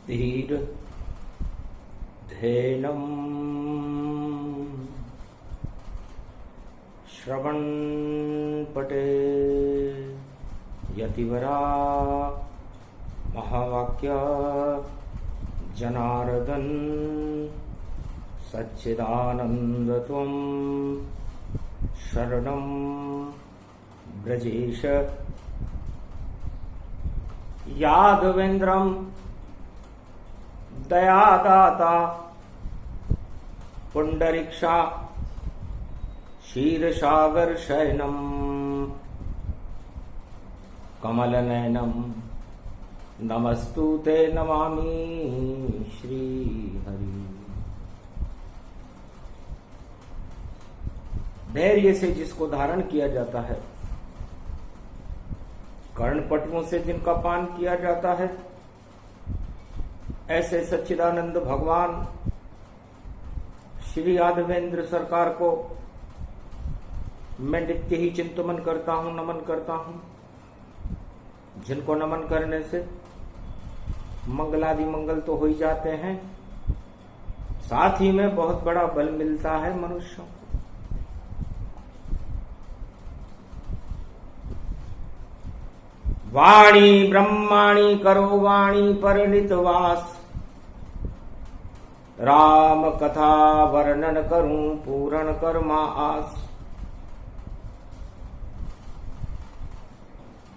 धीर धेनम श्रवण पटे यतिवरा महावाक्य जनार्दन सच्चिदानंद त्वं शरणं ब्रजेश यादवेन्द्रं दयादाता पुंडरीक्षा क्षीरसागर शयनम कमलनयनम नमस्तुते नमामि श्री हरि। धैर्य से जिसको धारण किया जाता है, कर्णपटुओं से जिनका पान किया जाता है, ऐसे सच्चिदानंद भगवान श्री यादवेंद्र सरकार को मैं नित्य ही चिंतन करता हूं, नमन करता हूं, जिनको नमन करने से मंगलादि मंगल तो हो ही जाते हैं, साथ ही में बहुत बड़ा बल मिलता है मनुष्यों को। वाणी ब्रह्माणी करो वाणी परिणित वास, राम कथा वर्णन करूं पूर्ण कर्मा आस।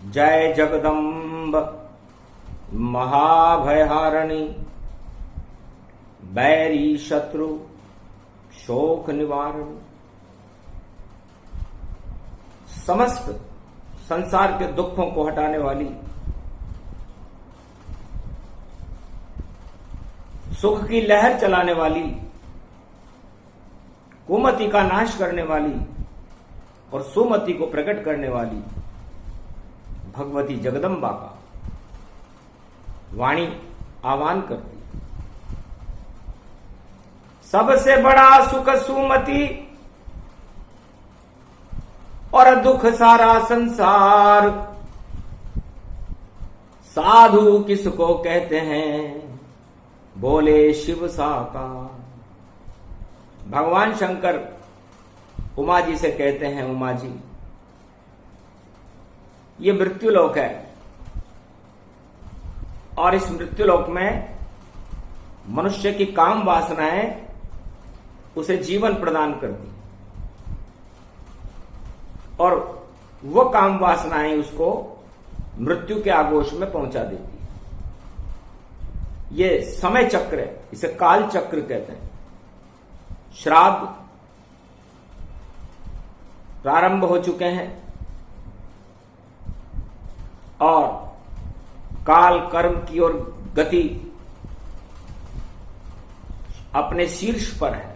जय जगदम्ब महाभयहारिणी, बैरी शत्रु शोक निवारणी। समस्त संसार के दुखों को हटाने वाली, सुख की लहर चलाने वाली, कुमति का नाश करने वाली और सुमति को प्रकट करने वाली भगवती जगदम्बा का वाणी आह्वान करती। सबसे बड़ा सुख सुमति और दुख सारा संसार, साधु किसको कहते हैं बोले शिव साकार। भगवान शंकर उमा जी से कहते हैं, उमा जी ये मृत्युलोक है और इस मृत्युलोक में मनुष्य की काम वासनाएं उसे जीवन प्रदान करती और वो काम वासनाएं उसको मृत्यु के आगोश में पहुंचा देती है। ये समय चक्र है, इसे काल चक्र कहते हैं। श्राद्ध प्रारंभ हो चुके हैं और काल कर्म की ओर गति अपने शीर्ष पर है।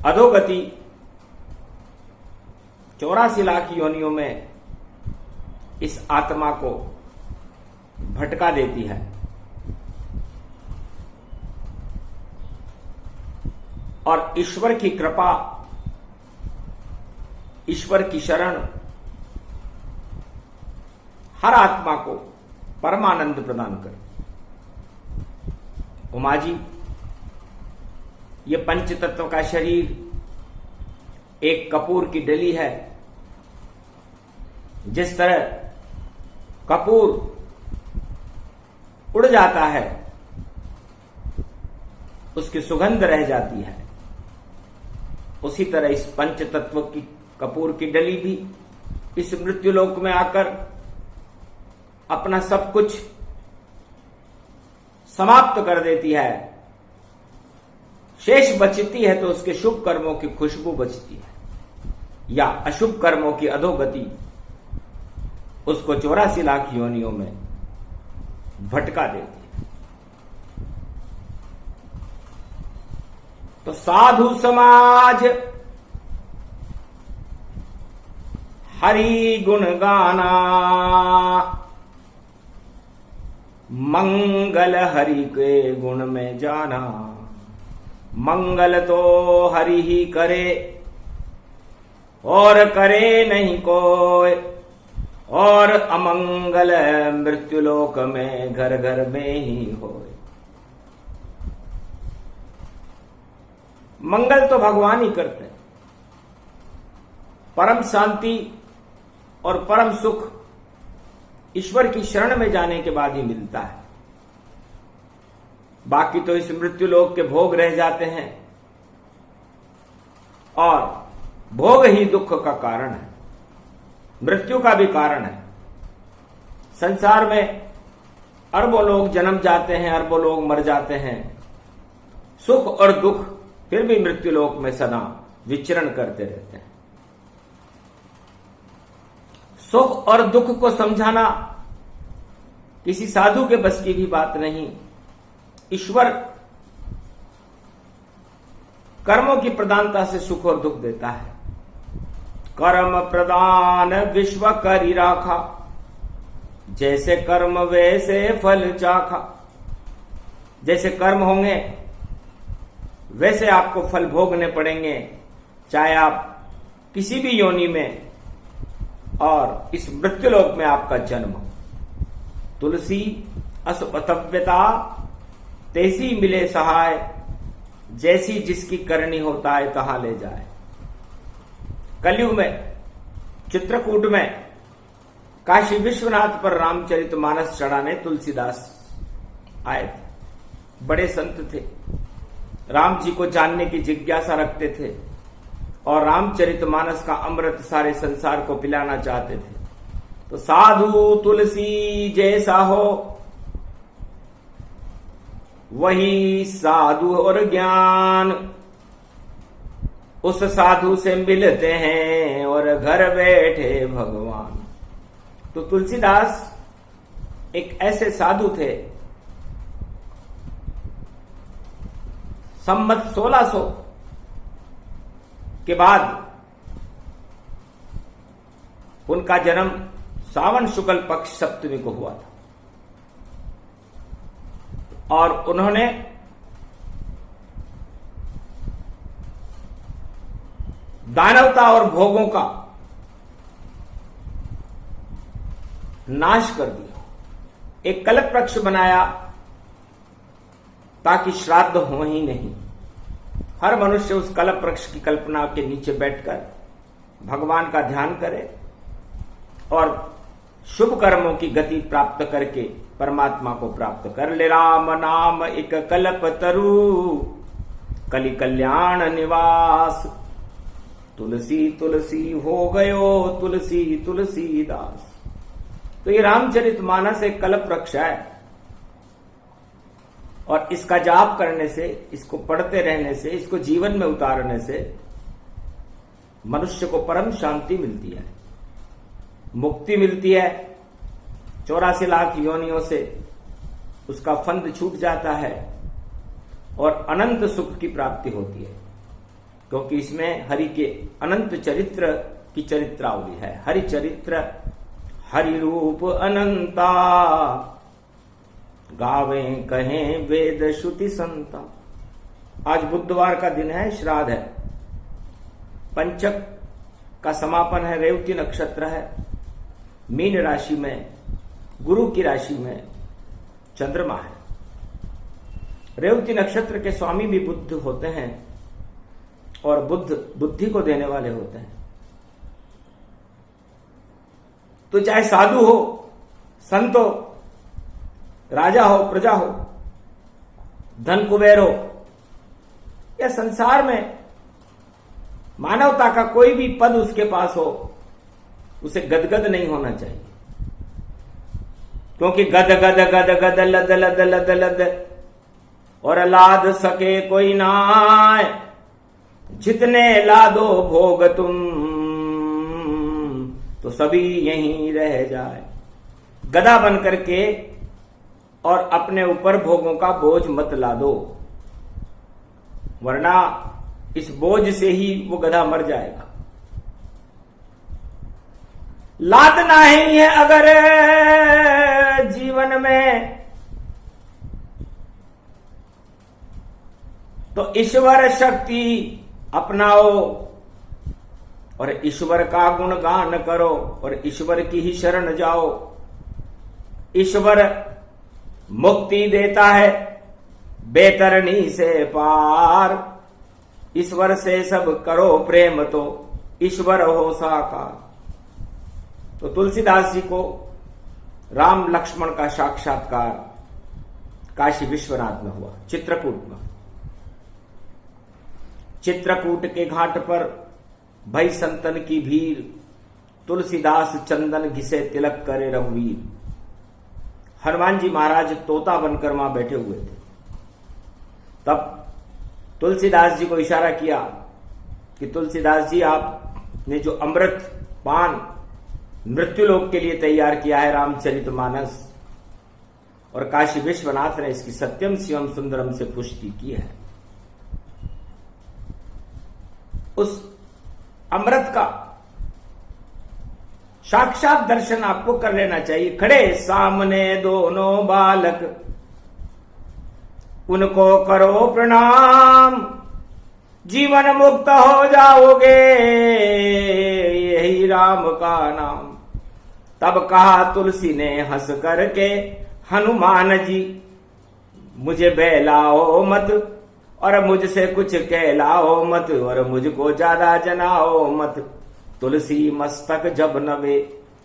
अधोगति 84 लाख योनियों में इस आत्मा को भटका देती है और ईश्वर की कृपा, ईश्वर की शरण हर आत्मा को परमानंद प्रदान करे। उमा जी ये पंच तत्व का शरीर एक कपूर की डली है। जिस तरह कपूर उड़ जाता है, उसकी सुगंध रह जाती है, उसी तरह इस पंच तत्व की कपूर की डली भी इस मृत्युलोक में आकर अपना सब कुछ समाप्त कर देती है। शेष बचती है तो उसके शुभ कर्मों की खुशबू बचती है या अशुभ कर्मों की अधोगति उसको 84 लाख योनियों में भटका देती है। तो साधु समाज हरि गुण गाना, मंगल हरि के गुण में जाना। मंगल तो हरि ही करे और करे नहीं कोई, और अमंगल मृत्युलोक में घर घर में ही होए। मंगल तो भगवान ही करते हैं। परम शांति और परम सुख ईश्वर की शरण में जाने के बाद ही मिलता है। बाकी तो इस मृत्युलोक के भोग रह जाते हैं और भोग ही दुख का कारण है, मृत्यु का भी कारण है। संसार में अरबों लोग जन्म जाते हैं, अरबों लोग मर जाते हैं। सुख और दुख फिर भी मृत्युलोक में सदा विचरण करते रहते हैं। सुख और दुख को समझाना किसी साधु के बस की भी बात नहीं। ईश्वर कर्मों की प्रधानता से सुख और दुख देता है। कर्म प्रदान विश्व करी राखा, जैसे कर्म वैसे फल चाखा। जैसे कर्म होंगे वैसे आपको फल भोगने पड़ेंगे, चाहे आप किसी भी योनि में और इस मृत्युलोक में आपका जन्म हो। तुलसी असुपतव्यता तैसी मिले सहाय, जैसी जिसकी करनी होता है तहां ले जाए। कलयुग में चित्रकूट में काशी विश्वनाथ पर रामचरितमानस चढ़ाने तुलसीदास आए थे। बड़े संत थे, राम जी को जानने की जिज्ञासा रखते थे और रामचरितमानस का अमृत सारे संसार को पिलाना चाहते थे। तो साधु तुलसी जैसा हो वही साधु और ज्ञान, उस साधु से मिलते हैं और घर बैठे भगवान। तो तुलसीदास एक ऐसे साधु थे। संमत 1600 के बाद उनका जन्म सावन शुक्ल पक्ष सप्तमी को हुआ था और उन्होंने दानवता और भोगों का नाश कर दिया। एक कल्प वृक्ष बनाया ताकि श्राद्ध हो ही नहीं। हर मनुष्य उस कल्प वृक्ष की कल्पना के नीचे बैठकर भगवान का ध्यान करे और शुभ कर्मों की गति प्राप्त करके परमात्मा को प्राप्त कर ले। राम नाम एक कल्प तरु, कलि कल्याण निवास। तुलसी तुलसी हो गयो तुलसी तुलसीदास। तो ये रामचरितमानस एक कल्प वृक्ष है और इसका जाप करने से, इसको पढ़ते रहने से, इसको जीवन में उतारने से मनुष्य को परम शांति मिलती है, मुक्ति मिलती है। 84 लाख योनियों से उसका फंद छूट जाता है और अनंत सुख की प्राप्ति होती है, क्योंकि इसमें हरि के अनंत चरित्र की चरित्रावली है। हरि चरित्र हरि रूप अनंता, गावे कहें वेद श्रुति संता। आज बुधवार का दिन है, श्राद्ध है, पंचक का समापन है, रेवती नक्षत्र है, मीन राशि में, गुरु की राशि में चंद्रमा है। रेवती नक्षत्र के स्वामी भी बुद्ध होते हैं और बुद्ध बुद्धि को देने वाले होते हैं। तो चाहे साधु हो, संत हो, राजा हो, प्रजा हो, धन कुबेर हो, या संसार में मानवता का कोई भी पद उसके पास हो, उसे गदगद नहीं होना चाहिए। क्योंकि गद गद गद गद लद लद लद लद और लाद सके कोई नाय, जितने लादो भोग तुम तो सभी यहीं रह जाए। गधा बन करके और अपने ऊपर भोगों का बोझ मत लादो, वरना इस बोझ से ही वो गधा मर जाएगा। लादना ही है अगर जीवन में तो ईश्वर शक्ति अपनाओ और ईश्वर का गुणगान करो और ईश्वर की ही शरण जाओ। ईश्वर मुक्ति देता है बेतरनी से पार। ईश्वर से सब करो प्रेम तो ईश्वर हो साकार। तो तुलसीदास जी को राम लक्ष्मण का साक्षात्कार काशी विश्वनाथ में हुआ, चित्रकूट में। चित्रकूट के घाट पर भई संतन की भीड़, तुलसीदास चंदन घिसे तिलक करे रघुवीर। हनुमान जी महाराज तोता बनकर वहां बैठे हुए थे। तब तुलसीदास जी को इशारा किया कि तुलसीदास जी, आपने जो अमृत पान मृत्युलोक के लिए तैयार किया है रामचरितमानस, और काशी विश्वनाथ ने इसकी सत्यम शिवम सुंदरम से पुष्टि की है। उस अमृत का साक्षात दर्शन आपको कर लेना चाहिए। खड़े सामने दोनों बालक, उनको करो प्रणाम, जीवन मुक्त हो जाओगे, यही राम का नाम। तब कहा तुलसी ने हंस करके, हनुमान जी मुझे बहलाओ मत, और मुझसे कुछ कहलाओ मत, और मुझको ज्यादा जनाओ मत। तुलसी मस्तक जब नवे,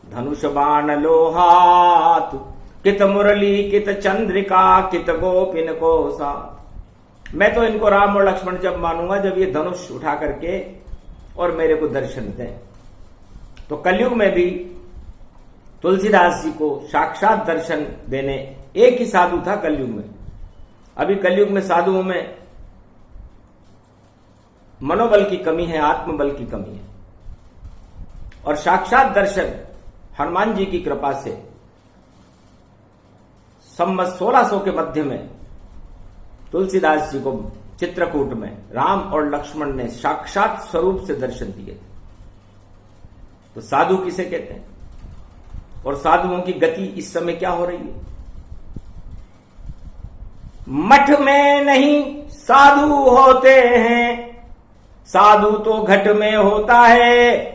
धनुष बाण लो हाथ, कित मुरली कित चंद्रिका, कित गोपिन को साथ। मैं तो इनको राम और लक्ष्मण जब मानूंगा जब ये धनुष उठा करके और मेरे को दर्शन दें। तो कलयुग में भी तुलसीदास जी को साक्षात दर्शन देने एक ही साधु था कलयुग में। अभी कलयुग में साधुओं में मनोबल की कमी है, आत्मबल की कमी है। और साक्षात दर्शन हनुमान जी की कृपा से संवत 1600 के मध्य में तुलसीदास जी को चित्रकूट में राम और लक्ष्मण ने साक्षात स्वरूप से दर्शन दिए थे। तो साधु किसे कहते हैं, और साधुओं की गति इस समय क्या हो रही है? मठ में नहीं साधु होते हैं, साधु तो घट में होता है,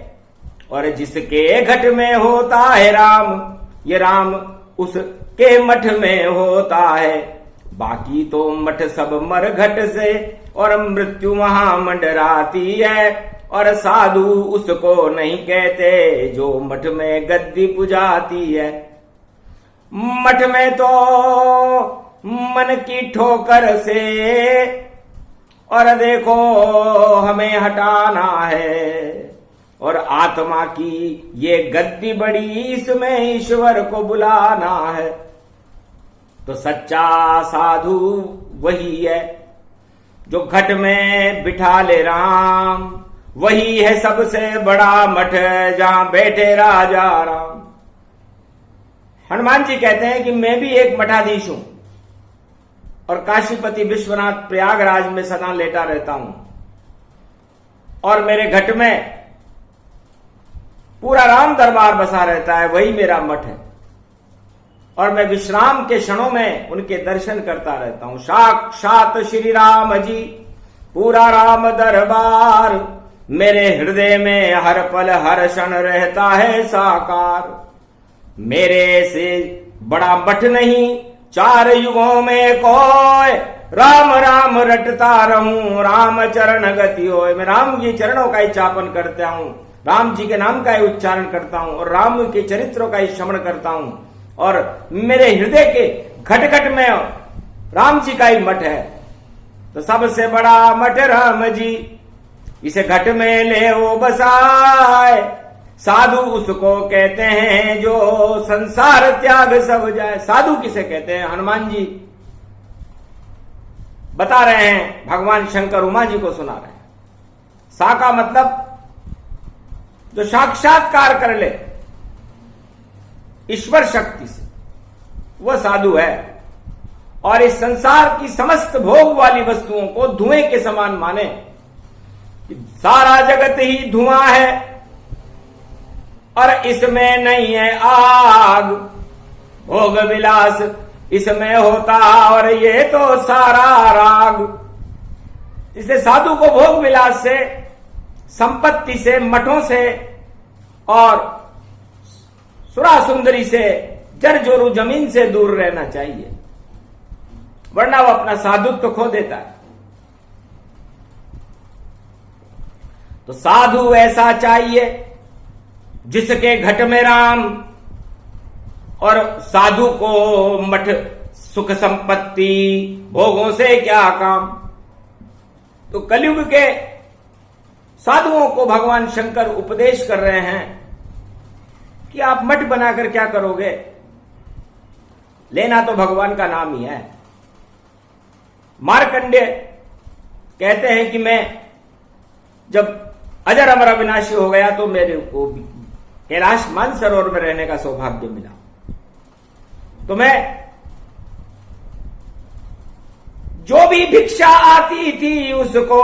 और जिसके घट में होता है राम, ये राम उसके मठ में होता है। बाकी तो मठ सब मर घट से, और मृत्यु वहां मंडराती है, और साधु उसको नहीं कहते जो मठ में गद्दी पुजाती है। मठ में तो मन की ठोकर से, और देखो हमें हटाना है, और आत्मा की ये गद्दी बड़ी, इसमें ईश्वर को बुलाना है। तो सच्चा साधु वही है जो घट में बिठा ले राम, वही है सबसे बड़ा मठ जहां बैठे राजा राम। हनुमान जी कहते हैं कि मैं भी एक मठाधीश हूं, और काशीपति विश्वनाथ प्रयागराज में सदा लेटा रहता हूं, और मेरे घट में पूरा राम दरबार बसा रहता है, वही मेरा मठ है। और मैं विश्राम के क्षणों में उनके दर्शन करता रहता हूं। साक्षात श्री राम जी, पूरा राम दरबार, मेरे हृदय में हर पल हर क्षण रहता है साकार। मेरे से बड़ा मठ नहीं चार युगों में कोई, राम राम रटता रहूं, राम चरण गति होए। मैं राम के चरणों का ही चापन करता हूं, राम जी के नाम का ही उच्चारण करता हूं, और राम के चरित्रों का ही श्रवण करता हूं, और मेरे हृदय के घट घट में राम जी का ही मठ है। तो सबसे बड़ा मठ राम जी, इसे घट में ले वो बसाए। साधु उसको कहते हैं जो संसार त्याग सब जाए। साधु किसे कहते हैं? हनुमान जी बता रहे हैं, भगवान शंकर उमा जी को सुना रहे हैं। सा का मतलब जो साक्षात्कार कर ले ईश्वर शक्ति से, वह साधु है। और इस संसार की समस्त भोग वाली वस्तुओं को धुएं के समान माने। सारा जगत ही धुआं है और इसमें नहीं है आग। भोग विलास इसमें होता और ये तो सारा राग। इसलिए साधु को भोग विलास से संपत्ति से, मठों से और सुरा सुंदरी से, जर जोरू जमीन से दूर रहना चाहिए, वरना वो अपना साधुत्व खो देता है। तो साधु ऐसा चाहिए जिसके घट में राम, और साधु को मठ, सुख संपत्ति, भोगों से क्या काम। तो कलयुग के साधुओं को भगवान शंकर उपदेश कर रहे हैं कि आप मठ बनाकर क्या करोगे, लेना तो भगवान का नाम ही है। मार्कंडेय कहते हैं कि मैं जब अजर अमर अविनाशी हो गया तो मेरे को कैलाश मानसरोवर में रहने का सौभाग्य मिला, तो मैं जो भी भिक्षा आती थी उसको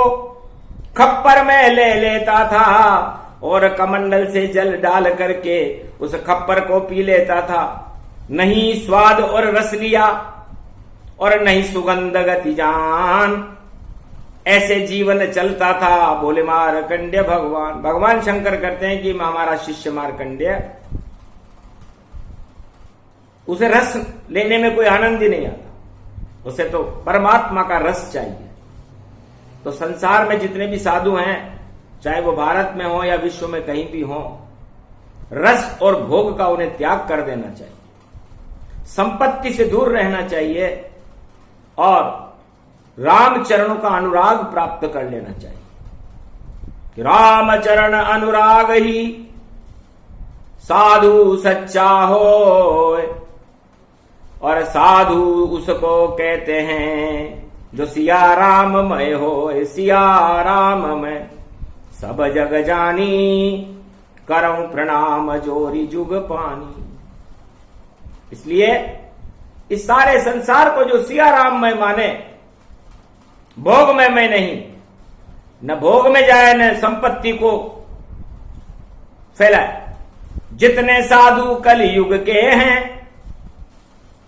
खप्पर में ले लेता था और कमंडल से जल डाल करके उस खप्पर को पी लेता था। नहीं स्वाद और रस लिया और नहीं सुगंध गति जान, ऐसे जीवन चलता था। बोले मार्कंडेय भगवान, भगवान शंकर करते हैं कि हमारा शिष्य मार्कंडेय, उसे रस लेने में कोई आनंद ही नहीं आता, उसे तो परमात्मा का रस चाहिए। तो संसार में जितने भी साधु हैं, चाहे वो भारत में हो या विश्व में कहीं भी हो, रस और भोग का उन्हें त्याग कर देना चाहिए, संपत्ति से दूर रहना चाहिए और राम चरणों का अनुराग प्राप्त कर लेना चाहिए। राम चरण अनुराग ही साधु सच्चा हो, और साधु उसको कहते हैं जो सिया राममय हो। सिया राममय सब जग जानी, करऊं प्रणाम जोरी जुग पानी। इसलिए इस सारे संसार को जो सिया राममय माने, भोग में मैं नहीं, न भोग में जाए न संपत्ति को फैलाए। जितने साधु कलयुग के हैं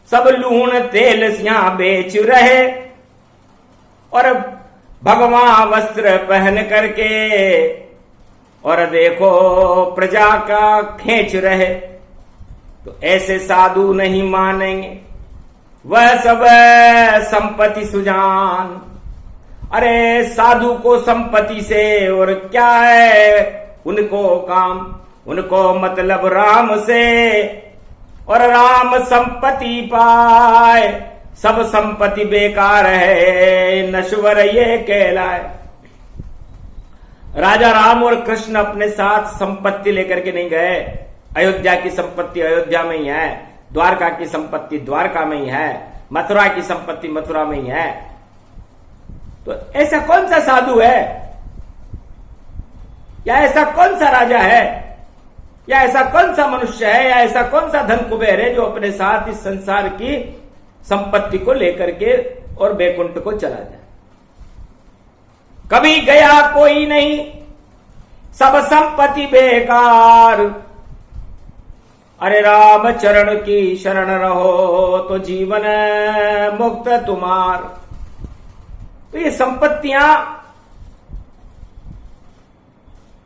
सब लूण तेल यहां बेच रहे और भगवान वस्त्र पहन करके और देखो प्रजा का खींच रहे। तो ऐसे साधु नहीं मानेंगे, वह सब संपत्ति सुजान। अरे साधु को संपत्ति से और क्या है उनको काम, उनको मतलब राम से, और राम संपत्ति पाए सब संपत्ति बेकार है, नश्वर ये कहलाए। राजा राम और कृष्ण अपने साथ संपत्ति लेकर के नहीं गए। अयोध्या की संपत्ति अयोध्या में ही है, द्वारका की संपत्ति द्वारका में ही है, मथुरा की संपत्ति मथुरा में ही है। तो ऐसा कौन सा साधु है, या ऐसा कौन सा राजा है, या ऐसा कौन सा मनुष्य है, या ऐसा कौन सा धन कुबेर है जो अपने साथ इस संसार की संपत्ति को लेकर के और बैकुंठ को चला जाए। कभी गया कोई नहीं, सब संपत्ति बेकार। अरे राम चरण की शरण रहो तो जीवन मुक्त तुम्हार। तो ये संपत्तियां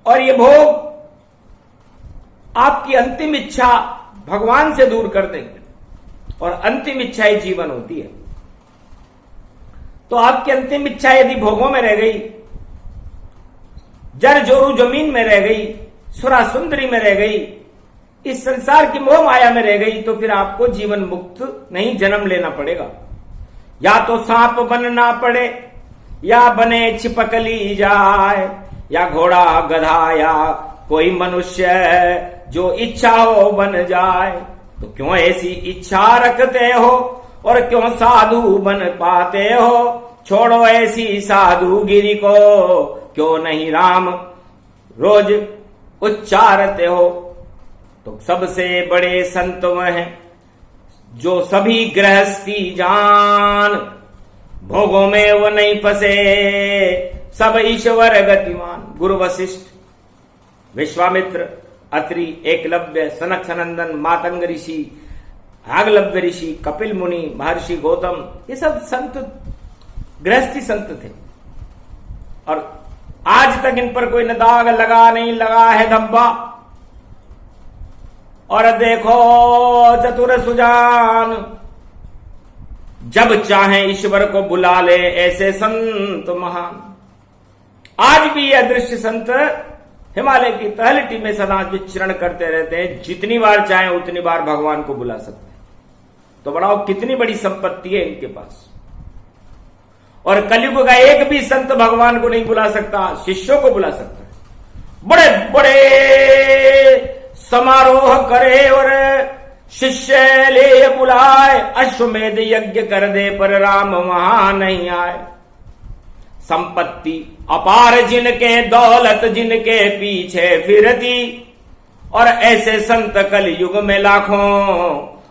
और ये भोग आपकी अंतिम इच्छा भगवान से दूर कर देंगे, और अंतिम इच्छा ही जीवन होती है। तो आपकी अंतिम इच्छा यदि भोगों में रह गई, जर जोरू जमीन में रह गई, सुरा सुंदरी में रह गई, इस संसार की मोह माया में रह गई, तो फिर आपको जीवन मुक्त नहीं जन्म लेना पड़ेगा। या तो सांप बनना पड़े, या बने छिपकली जाए, या घोड़ा गधा या कोई मनुष्य जो इच्छा हो बन जाए। तो क्यों ऐसी इच्छा रखते हो और क्यों साधु बन पाते हो? छोड़ो ऐसी साधुगिरी को, क्यों नहीं राम रोज उच्चारते हो? तो सबसे बड़े संत वह हैं जो सभी गृहस्थी जान, भोगों में वो नहीं फंसे, सब ईश्वर गतिमान। गुरु वशिष्ठ, विश्वामित्र, अत्रि, एकलव्य, सनक सनंदन, मातंग ऋषि, आगलव्य ऋषि, कपिल मुनि, महर्षि गौतम, ये सब संत गृहस्थी संत थे। और आज तक इन पर कोई न दाग लगा नहीं, लगा है धब्बा। और देखो चतुर सुजान, जब चाहे ईश्वर को बुला ले ऐसे संत महान। आज भी यह दृश्य संत हिमालय की तलहटी में सदा विचरण करते रहते हैं, जितनी बार चाहे उतनी बार भगवान को बुला सकते हैं। तो बढ़ाओ कितनी बड़ी संपत्ति है इनके पास। और कलयुग का एक भी संत भगवान को नहीं बुला सकता, शिष्यों को बुला सकता है। बड़े बड़े समारोह करे और शिष्य ले बुलाए, अश्वमेध यज्ञ कर दे पर राम वहां नहीं आए। संपत्ति अपार जिनके, दौलत जिनके पीछे फिरती, और ऐसे संत कलयुग में लाखों,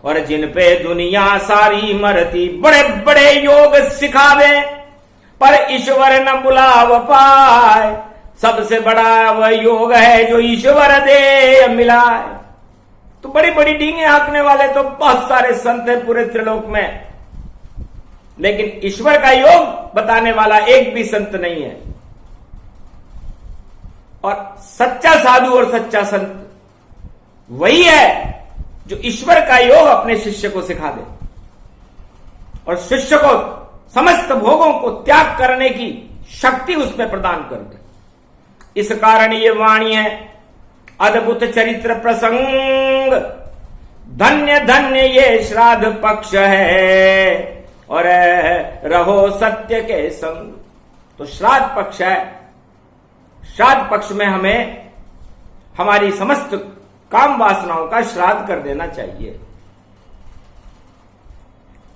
और जिन पे दुनिया सारी मरती। बड़े बड़े योग सिखावे पर ईश्वर न बुलाव पाए, सबसे बड़ा वह योग है जो ईश्वर दे मिलाए। तो बड़ी बड़ी डींगे हाँकने वाले तो बहुत सारे संत हैं पूरे त्रिलोक में, लेकिन ईश्वर का योग बताने वाला एक भी संत नहीं है। और सच्चा साधु और सच्चा संत वही है जो ईश्वर का योग अपने शिष्य को सिखा दे और शिष्य को समस्त भोगों को त्याग करने की शक्ति उसमें प्रदान कर दे। इस कारण ये वाणी है, अद्भुत चरित्र प्रसंग, धन्य धन्य ये श्राद्ध पक्ष है, और रहो सत्य के संग। तो श्राद्ध पक्ष है, श्राद्ध पक्ष में हमें हमारी समस्त काम वासनाओं का श्राद्ध कर देना चाहिए।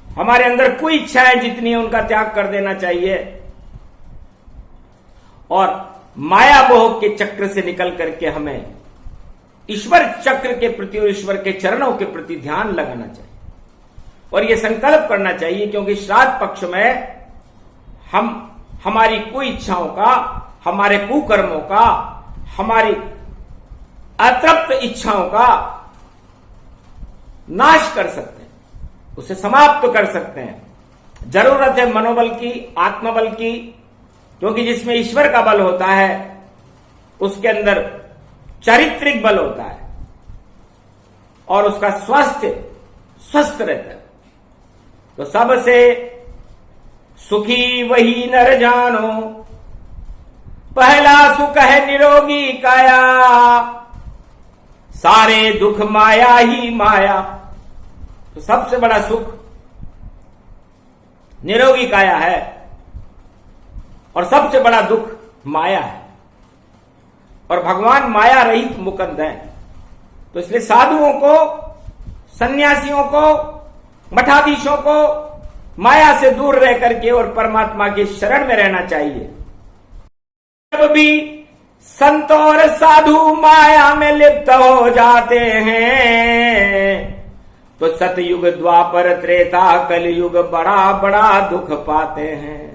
हमारे अंदर कोई इच्छाएं जितनी है उनका त्याग कर देना चाहिए, और माया मोह के चक्र से निकल करके हमें ईश्वर चक्र के प्रति और ईश्वर के चरणों के प्रति ध्यान लगाना चाहिए। और यह संकल्प करना चाहिए, क्योंकि श्राद्ध पक्ष में हम हमारी कोई इच्छाओं का, हमारे कुकर्मों का, हमारी अतृप्त इच्छाओं का नाश कर सकते हैं, उसे समाप्त कर सकते हैं। जरूरत है मनोबल की, आत्मबल की, क्योंकि जिसमें ईश्वर का बल होता है उसके अंदर चारित्रिक बल होता है और उसका स्वास्थ्य स्वस्थ रहता है। तो सबसे सुखी वही नर जानो, पहला सुख है निरोगी काया, सारे दुख माया ही माया। तो सबसे बड़ा सुख निरोगी काया है और सबसे बड़ा दुख माया है, और भगवान माया रहित मुकुंद है। तो इसलिए साधुओं को, सन्यासियों को, मठाधीशों को माया से दूर रह करके और परमात्मा के शरण में रहना चाहिए। जब भी संत और साधु माया में लिप्त हो जाते हैं तो सतयुग, द्वापर, त्रेता, कलयुग बड़ा बड़ा दुख पाते हैं।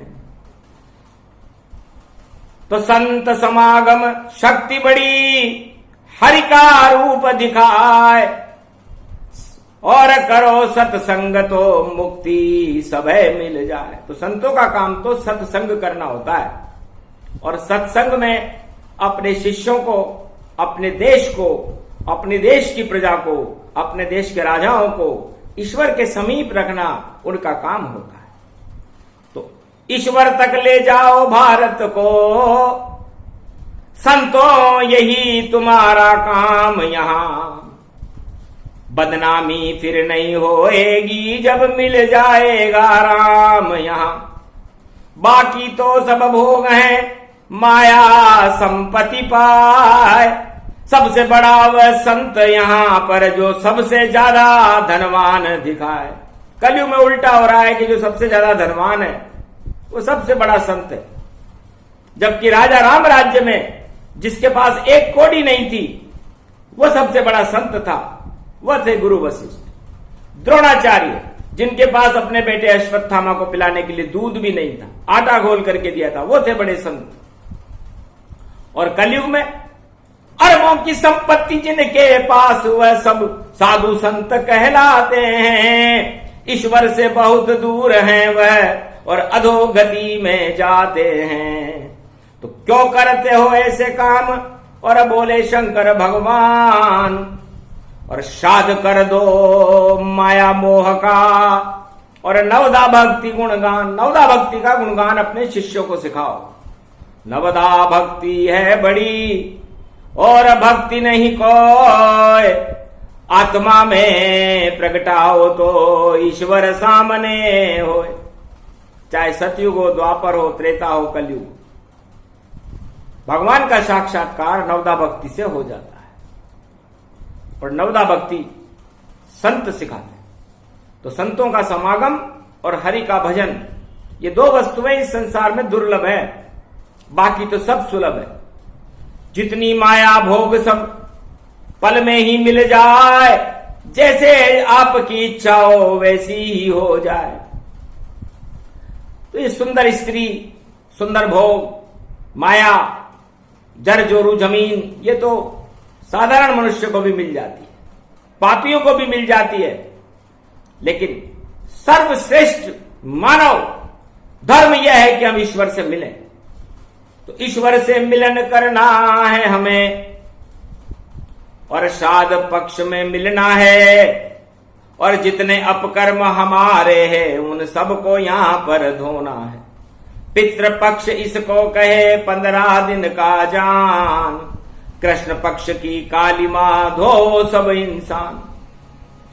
तो संत समागम शक्ति बड़ी, हरि का रूप दिखाए, और करो सत्संग तो मुक्ति सबे मिल जाए। तो संतों का काम तो सत्संग करना होता है, और सत्संग में अपने शिष्यों को, अपने देश को, अपने देश की प्रजा को, अपने देश के राजाओं को ईश्वर के समीप रखना उनका काम होता है। तो ईश्वर तक ले जाओ भारत को, संतों यही तुम्हारा काम। यहां बदनामी फिर नहीं होएगी जब मिल जाएगा राम यहां। बाकी तो सब भोग हैं, माया संपत्ति पाए। सबसे बड़ा वह संत यहां पर जो सबसे ज्यादा धनवान दिखाए। कलयुग में उल्टा हो रहा है कि जो सबसे ज्यादा धनवान है वो सबसे बड़ा संत है, जबकि राजा राम राज्य में जिसके पास 1 कौड़ी नहीं थी वो सबसे बड़ा संत था। वह थे गुरु वशिष्ठ। द्रोणाचार्य जिनके पास अपने बेटे अश्वत्थामा को पिलाने के लिए दूध भी नहीं था, आटा घोल करके दिया था, वो थे बड़े संत। और कलयुग में अरबों की संपत्ति जिनके पास वह सब साधु संत कहलाते हैं। ईश्वर से बहुत दूर हैं वह और अधोगति में जाते हैं। तो क्यों करते हो ऐसे काम? और बोले शंकर भगवान, और शाद कर दो माया मोह का, और नवदा भक्ति गुणगान, नवदा भक्ति का गुणगान अपने शिष्यों को सिखाओ। नवदा भक्ति है बड़ी और भक्ति नहीं कोय, आत्मा में प्रगटाओ तो ईश्वर सामने हो। चाहे सतयुग हो, द्वापर हो, त्रेता हो, कलयुग, भगवान का साक्षात्कार नवदा भक्ति से हो जाता है। और नवदा भक्ति संत सिखाते हैं। तो संतों का समागम और हरि का भजन, ये दो वस्तुएं इस संसार में दुर्लभ है, बाकी तो सब सुलभ है। जितनी माया भोग सब पल में ही मिल जाए, जैसे आपकी इच्छा हो वैसी ही हो जाए। तो ये सुंदर स्त्री, सुंदर भोग, माया, जर जोरू जमीन, ये तो साधारण मनुष्य को भी मिल जाती है, पापियों को भी मिल जाती है। लेकिन सर्वश्रेष्ठ मानव धर्म यह है कि हम ईश्वर से मिलें। तो ईश्वर से मिलन करना है हमें, और श्राद्ध पक्ष में मिलना है, और जितने अपकर्म हमारे हैं उन सबको यहां पर धोना है। पितृपक्ष इसको कहे 15 दिन का जान, कृष्ण पक्ष की काली मां धो सब इंसान।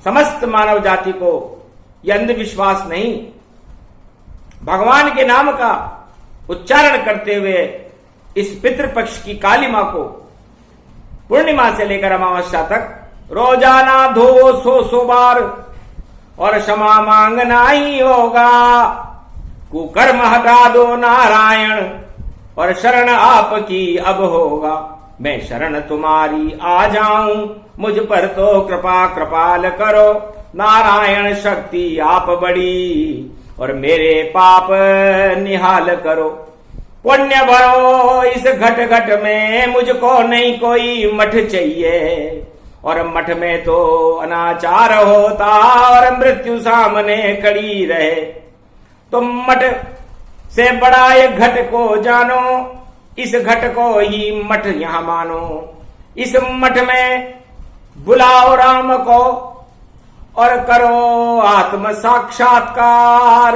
समस्त मानव जाति को यह अंधविश्वास नहीं, भगवान के नाम का उच्चारण करते हुए इस पितृपक्ष की काली मां को पूर्णिमा से लेकर अमावस्या तक रोजाना धो 100 बार, और क्षमा मांगना ही होगा। कुकर्म हटा दो नारायण, और शरण आपकी अब होगा। मैं शरण तुम्हारी आ जाऊं, मुझ पर तो कृपा कृपाल करो। नारायण शक्ति आप बड़ी, और मेरे पाप निहाल करो। पुण्य भरो इस घट घट में, मुझको नहीं कोई मठ चाहिए। और मठ में तो अनाचार होता, और मृत्यु सामने खड़ी रहे। तो मठ से बड़ा ये घट को जानो, इस घट को ही मठ यहां मानो। इस मठ में बुलाओ राम को, और करो आत्म साक्षात्कार।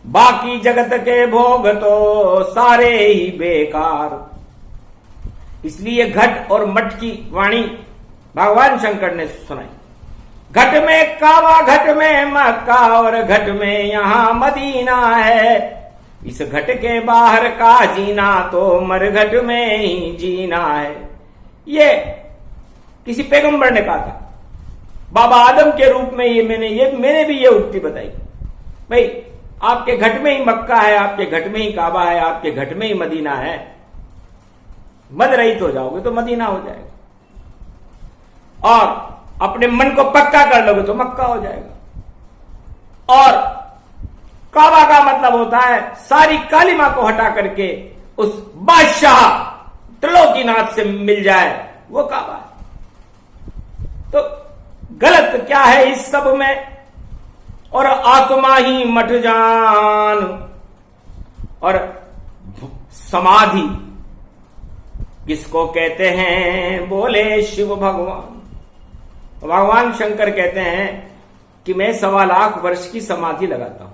बाकी जगत के भोग तो सारे ही बेकार। इसलिए घट और मठ की वाणी भगवान शंकर ने सुनाई। घट में काबा, घट में मक्का, और घट में यहां मदीना है। इस घट के बाहर का जीना तो मरघट में ही जीना है। ये किसी पैगंबर ने कहा था। बाबा आदम के रूप में मैंने भी ये उक्ति बताई। भाई आपके घट में ही मक्का है, आपके घट में ही काबा है, आपके घट में ही मदीना है। मद रहित हो जाओगे तो मदीना हो जाएगा, और अपने मन को पक्का कर लोगे तो मक्का हो जाएगा। और काबा का मतलब होता है सारी कालिमा को हटा करके उस बादशाह त्रिलोकीनाथ से मिल जाए, वो काबा है। तो गलत क्या है इस सब में? और आत्मा ही मठ जान, और समाधि किसको कहते हैं? बोले शिव भगवान। भगवान शंकर कहते हैं कि मैं 1.25 लाख वर्ष की समाधि लगाता हूं।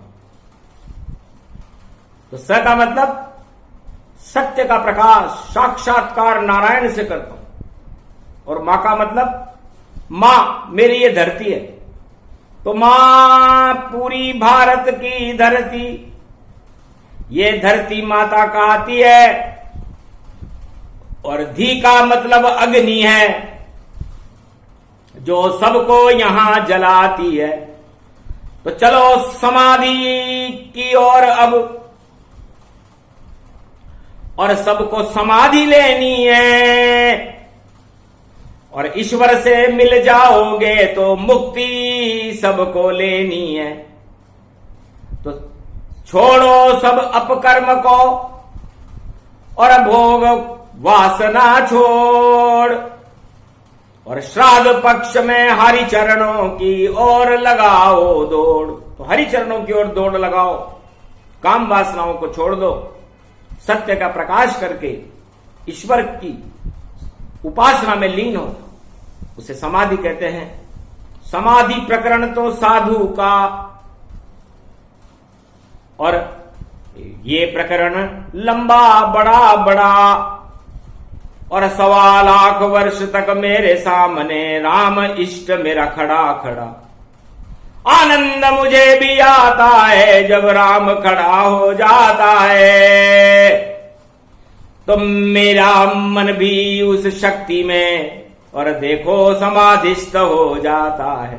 तो स का मतलब सत्य का प्रकाश, साक्षात्कार नारायण से करता हूं। और मां का मतलब मां मेरी ये धरती है। तो मां पूरी भारत की धरती, ये धरती माता कहती है। और धी का मतलब अग्नि है, जो सबको यहां जलाती है। तो चलो समाधि की ओर अब, और सबको समाधि लेनी है। और ईश्वर से मिल जाओगे तो मुक्ति सबको लेनी है। तो छोड़ो सब अपकर्म को, और भोग वासना छोड़। और श्राद्ध पक्ष में हरि चरणों की ओर लगाओ दौड़। तो हरि चरणों की ओर दौड़ लगाओ, काम वासनाओं को छोड़ दो। सत्य का प्रकाश करके ईश्वर की उपासना में लीन हो, उसे समाधि कहते हैं। समाधि प्रकरण तो साधु का, और ये प्रकरण लंबा बड़ा बड़ा, और 1.25 लाख वर्ष तक मेरे सामने राम इष्ट मेरा खड़ा खड़ा। आनंद मुझे भी आता है जब राम खड़ा हो जाता है, तो मेरा मन भी उस शक्ति में और देखो समाधिस्थ हो जाता है।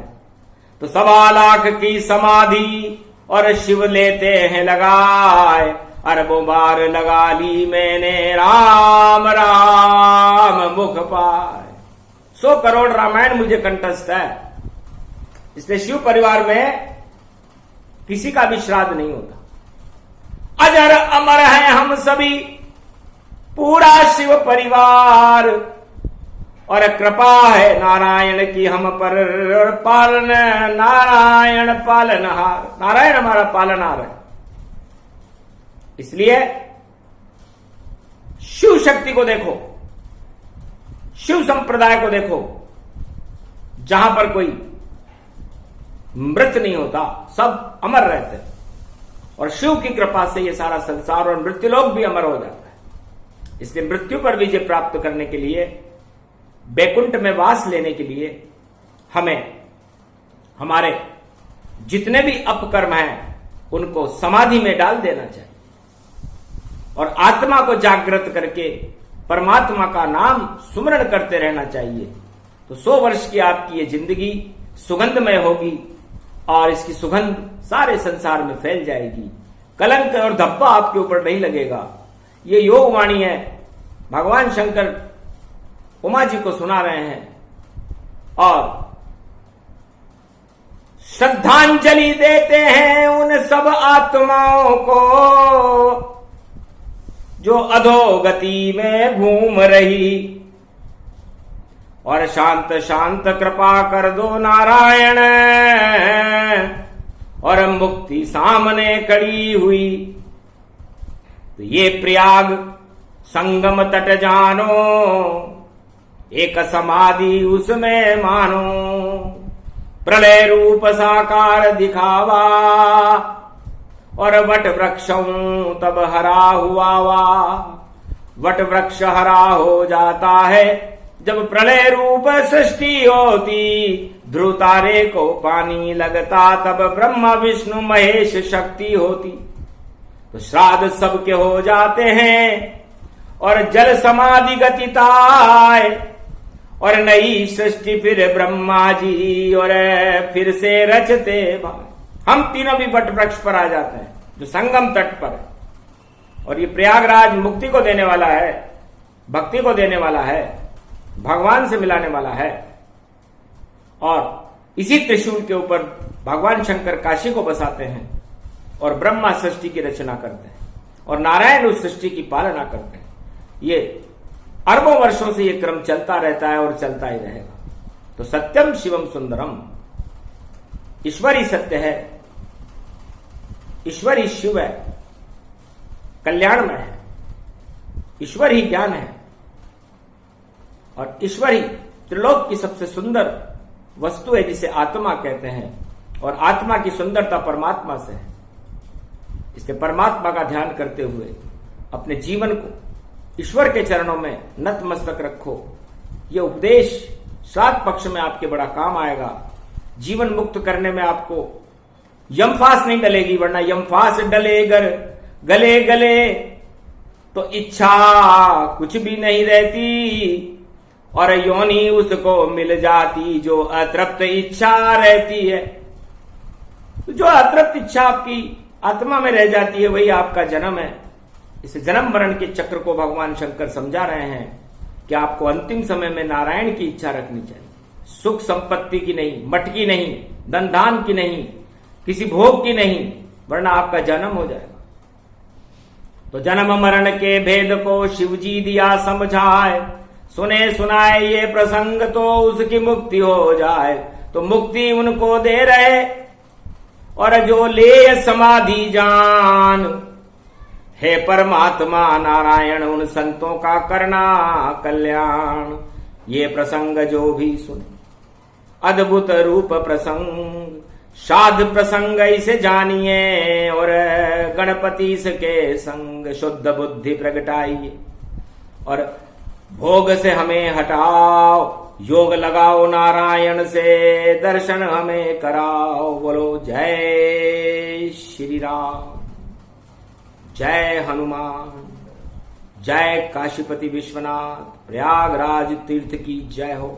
तो 1.25 लाख की समाधि और शिव लेते हैं लगाए, अरबों बार लगा ली मैंने राम राम मुख पाए। 100 करोड़ रामायण मुझे कंठस्थ है, इसलिए शिव परिवार में किसी का भी श्राद्ध नहीं होता। अजर अमर हैं हम सभी, पूरा शिव परिवार, और कृपा है नारायण की हम पर, और पालन नारायण पालनहार। नारायण हमारा पालनहार है। इसलिए शिव शक्ति को देखो, शिव संप्रदाय को देखो, जहां पर कोई मृत नहीं होता, सब अमर रहते हैं, और शिव की कृपा से ये सारा संसार और मृत्युलोक भी अमर हो जाता है। इसलिए मृत्यु पर विजय प्राप्त करने के लिए, बैकुंठ में वास लेने के लिए, हमें हमारे जितने भी अपकर्म हैं उनको समाधि में डाल देना चाहिए, और आत्मा को जागृत करके परमात्मा का नाम सुमरण करते रहना चाहिए। तो 100 वर्ष की आपकी ये जिंदगी सुगंधमय होगी, और इसकी सुगंध सारे संसार में फैल जाएगी। कलंक और धब्बा आपके ऊपर नहीं लगेगा। ये योग वाणी है, भगवान शंकर उमा जी को सुना रहे हैं, और श्रद्धांजलि देते हैं उन सब आत्माओं को जो अधोगति में घूम रही, और शांत शांत कृपा कर दो नारायण, और मुक्ति सामने खड़ी हुई। तो ये प्रयाग संगम तट जानो, एक समाधि उसमें मानो, प्रलय रूप साकार दिखावा, और वट वृक्षों तब हरा हुआ वा। वट वृक्ष हरा हो जाता है जब प्रलय रूप सृष्टि होती, ध्रुव तारे को पानी लगता तब ब्रह्मा विष्णु महेश शक्ति होती। तो श्राद्ध सबके हो जाते हैं, और जल समाधि गतिताय, और नई सृष्टि फिर ब्रह्मा जी और फिर से रचते भाई। हम तीनों भी वट वृक्ष पर आ जाते हैं जो संगम तट पर है, और ये प्रयागराज मुक्ति को देने वाला है, भक्ति को देने वाला है, भगवान से मिलाने वाला है। और इसी त्रिशूल के ऊपर भगवान शंकर काशी को बसाते हैं, और ब्रह्मा सृष्टि की रचना करते हैं, और नारायण उस सृष्टि की पालना करते हैं। ये अरबों वर्षों से ये क्रम चलता रहता है और चलता ही रहेगा। तो सत्यम शिवम सुंदरम, ईश्वर ही सत्य है, ईश्वर ही शिव है, कल्याण में है, ईश्वर ही ज्ञान है, और ईश्वर ही त्रिलोक की सबसे सुंदर वस्तु है जिसे आत्मा कहते हैं, और आत्मा की सुंदरता परमात्मा से है। इसलिए परमात्मा का ध्यान करते हुए अपने जीवन को ईश्वर के चरणों में नतमस्तक रखो। यह उपदेश श्राद्ध पक्ष में आपके बड़ा काम आएगा। जीवन मुक्त करने में आपको यमफास नहीं डलेगी, वरना यमफास डलेगर गले गले तो इच्छा कुछ भी नहीं रहती, और योनि उसको मिल जाती जो अतृप्त इच्छा रहती है। तो जो अतृप्त इच्छा आपकी आत्मा में रह जाती है वही आपका जन्म है। इस जन्म मरण के चक्र को भगवान शंकर समझा रहे हैं कि आपको अंतिम समय में नारायण की इच्छा रखनी चाहिए, सुख संपत्ति की नहीं, मठ की नहीं, धन धान की नहीं, किसी भोग की नहीं, वरना आपका जन्म हो जाएगा। तो जन्म मरण के भेद को शिवजी दिया समझाए, सुने सुनाए ये प्रसंग तो उसकी मुक्ति हो जाए। तो मुक्ति उनको दे रहे, और जो ले समाधि जान हे परमात्मा नारायण उन संतों का करना कल्याण। ये प्रसंग जो भी सुने अद्भुत रूप प्रसंग, साध प्रसंग इसे जानिए और गणपति के संग शुद्ध बुद्धि प्रगटाइए। और भोग से हमें हटाओ, योग लगाओ नारायण से, दर्शन हमें कराओ। बोलो जय श्री राम, जय हनुमान, जय काशीपति विश्वनाथ, प्रयागराज तीर्थ की जय हो।